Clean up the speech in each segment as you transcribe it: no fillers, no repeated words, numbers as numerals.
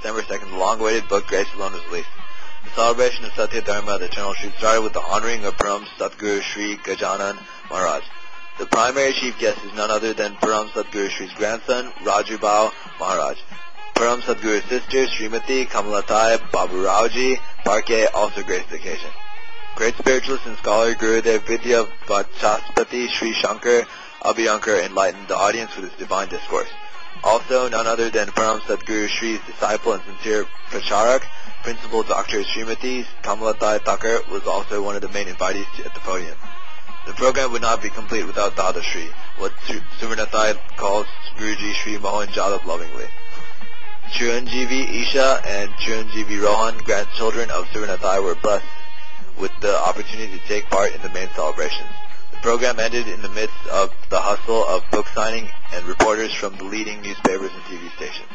December 2nd, the long-awaited book Grace Alone was released. The celebration of Satya Dharma, the Eternal Truth, started with the honoring of Param Sadguru Sri Gajanan Maharaj. The primary chief guest is none other than Param Sadguru Sri's grandson, Rajubhau Maharaj. Param Sadguru's sister, Srimati Kamalatai Baburauji Parke, also graced the occasion. Great spiritualist and scholar Gurudev Vidya Vachaspati Sri Shankar Abhyankar enlightened the audience with his divine discourse. Also, none other than Param Sadguru Sri's disciple and sincere pracharak, Principal Dr. Srimati Kamalatai Thakur, was also one of the main invitees at the podium. The program would not be complete without Dada Shri, what Suvarnathai calls Guruji Shri Mohan Jadhav lovingly. Chiranjeevi Isha and Chiranjeevi Rohan, grandchildren of Suvarnathai, were blessed with the opportunity to take part in the main celebrations. The program ended in the midst of the hustle of book signing and reporters from the leading newspapers and TV stations.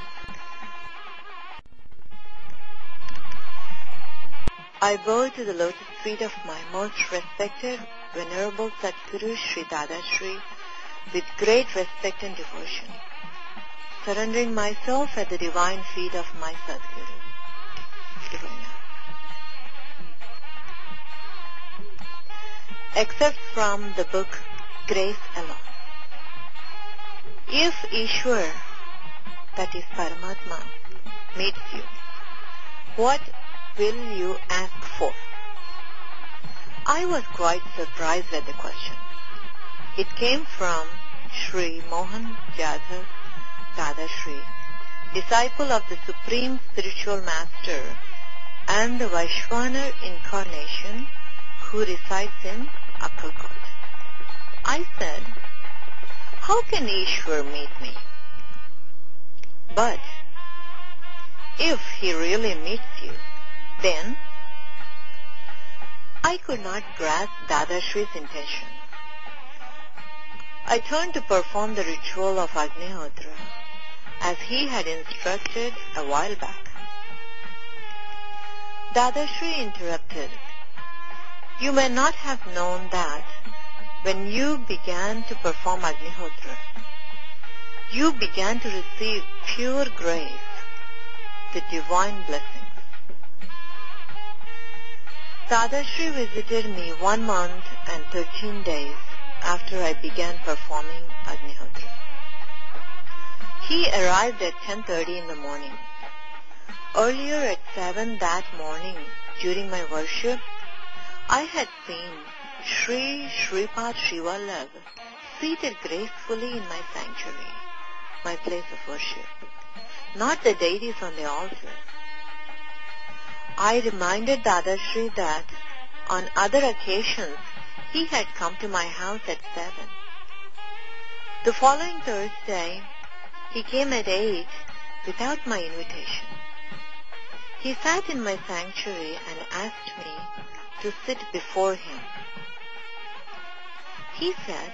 I bow to the lotus feet of my most respected, venerable Sadguru Sri Dada Shri with great respect and devotion, surrendering myself at the divine feet of my Sadguru. Except from the book Grace Alone. If Ishwar, that is Paramatma, meets you, what will you ask for? I was quite surprised at the question. It came from Shri Mohan Jadhav Dada Shri, disciple of the Supreme Spiritual Master and the Vaishwanar incarnation who resides in Akkalkot. I said, how can Ishwar meet me? But if he really meets you, then I could not grasp Dada Shri's intention. I turned to perform the ritual of Agnihotra as he had instructed a while back. Dada Shri interrupted. You may not have known that when you began to perform Agnihotra, you began to receive pure grace, the divine blessings. Dada Shri visited me 1 month and 13 days after I began performing Agnihotra. He arrived at 10:30 in the morning. Earlier at 7 that morning, during my worship, I had seen Shri Shripad Shrivalabh seated gracefully in my sanctuary, my place of worship, not the deities on the altar. I reminded Dada Shri that on other occasions he had come to my house at 7. The following Thursday, he came at 8 without my invitation. He sat in my sanctuary and asked me to sit before him. He said,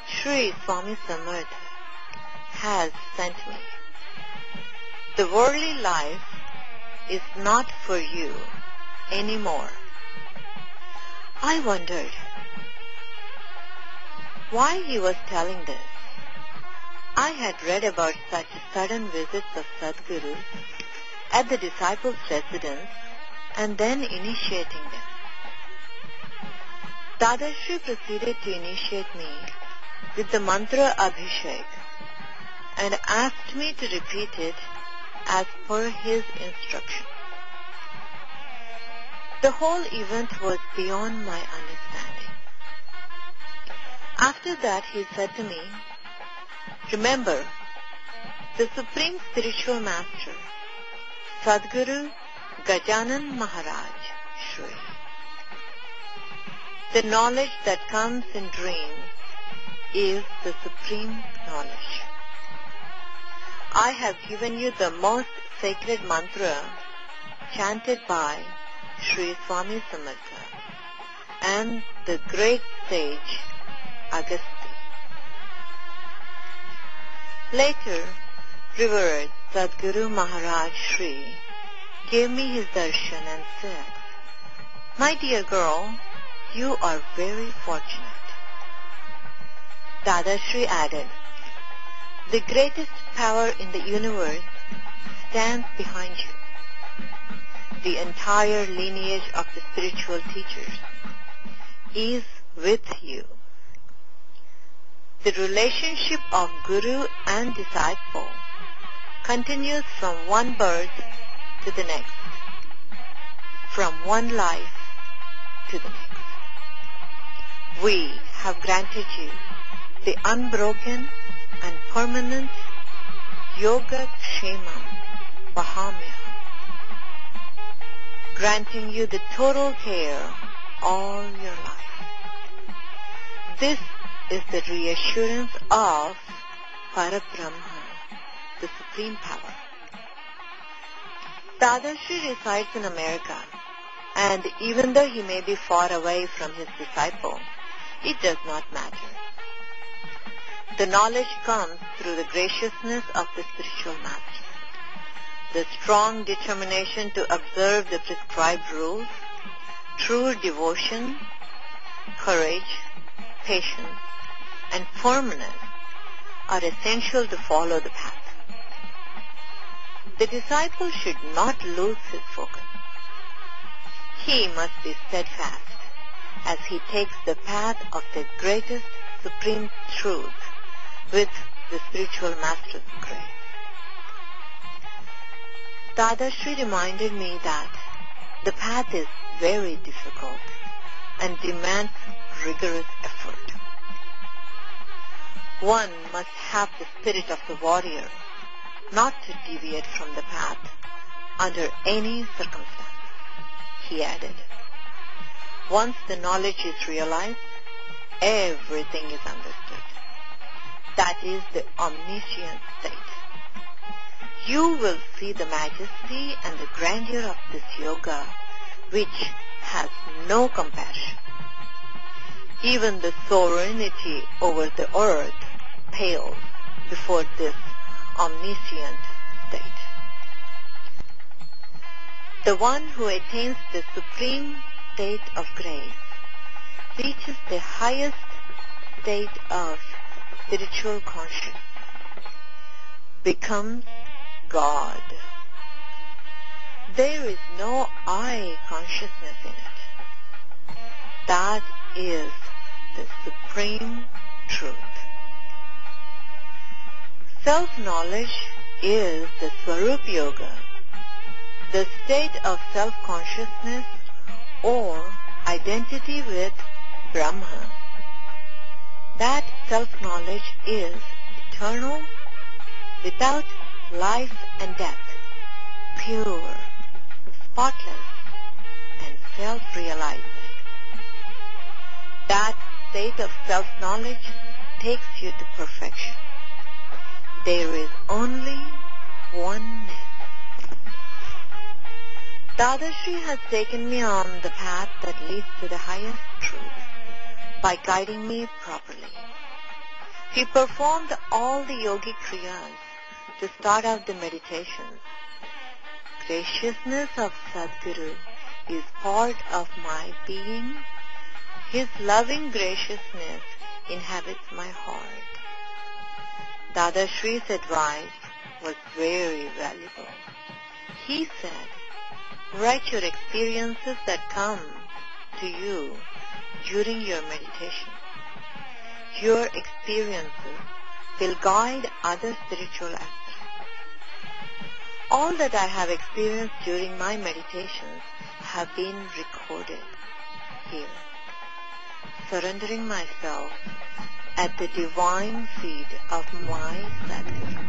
Shri Swami Samartha has sent me. The worldly life is not for you anymore. I wondered why he was telling this. I had read about such sudden visits of Sadgurus at the disciples' residence and then initiating them. Dada Shri proceeded to initiate me with the mantra Abhishek and asked me to repeat it as per his instruction. The whole event was beyond my understanding. After that he said to me, remember, the Supreme Spiritual Master, Sadguru Gajanan Maharaj Shri. The knowledge that comes in dreams is the supreme knowledge. I have given you the most sacred mantra chanted by Sri Swami Samartha and the great sage Agastya. Later, revered Sadguru Maharaj Shri gave me his darshan and said, my dear girl, you are very fortunate. Dada Shri added, the greatest power in the universe stands behind you. The entire lineage of the spiritual teachers is with you. The relationship of guru and disciple continues from one birth to the next, from one life to the next. We have granted you the unbroken and permanent Yoga Kshemam Vahamyaham, granting you the total care all your life. This is the reassurance of Parabrahma, the Supreme Power. Dadarshi resides in America, and even though he may be far away from his disciple, it does not matter. The knowledge comes through the graciousness of the spiritual master, the strong determination to observe the prescribed rules, true devotion, courage, patience, and firmness are essential to follow the path. The disciple should not lose his focus. He must be steadfast as he takes the path of the greatest supreme truth with the spiritual master's grace. Dadarshi reminded me that the path is very difficult and demands rigorous effort. One must have the spirit of the warrior, not to deviate from the path under any circumstance. He added, once the knowledge is realized, everything is understood. That is the omniscient state. You will see the majesty and the grandeur of this yoga, which has no compassion. Even the sovereignty over the earth pales before this omniscient state. The one who attains the supreme state of grace reaches the highest state of spiritual consciousness, becomes God. There is no I consciousness in it. That is the supreme truth. Self-knowledge is the Swarup Yoga, the state of self-consciousness or identity with Brahma. That self-knowledge is eternal, without life and death, pure, spotless, and self-realizing. That state of self-knowledge takes you to perfection. There is only oneness. Dadarshi has taken me on the path that leads to the highest truth by guiding me properly. He performed all the yogic kriyas to start out the meditations. Graciousness of Sadguru is part of my being. His loving graciousness inhabits my heart. Dadarshri's advice was very valuable. He said, write your experiences that come to you during your meditation. Your experiences will guide other spiritual acts. All that I have experienced during my meditations have been recorded here. Surrendering myself at the divine feet of my Sadguru.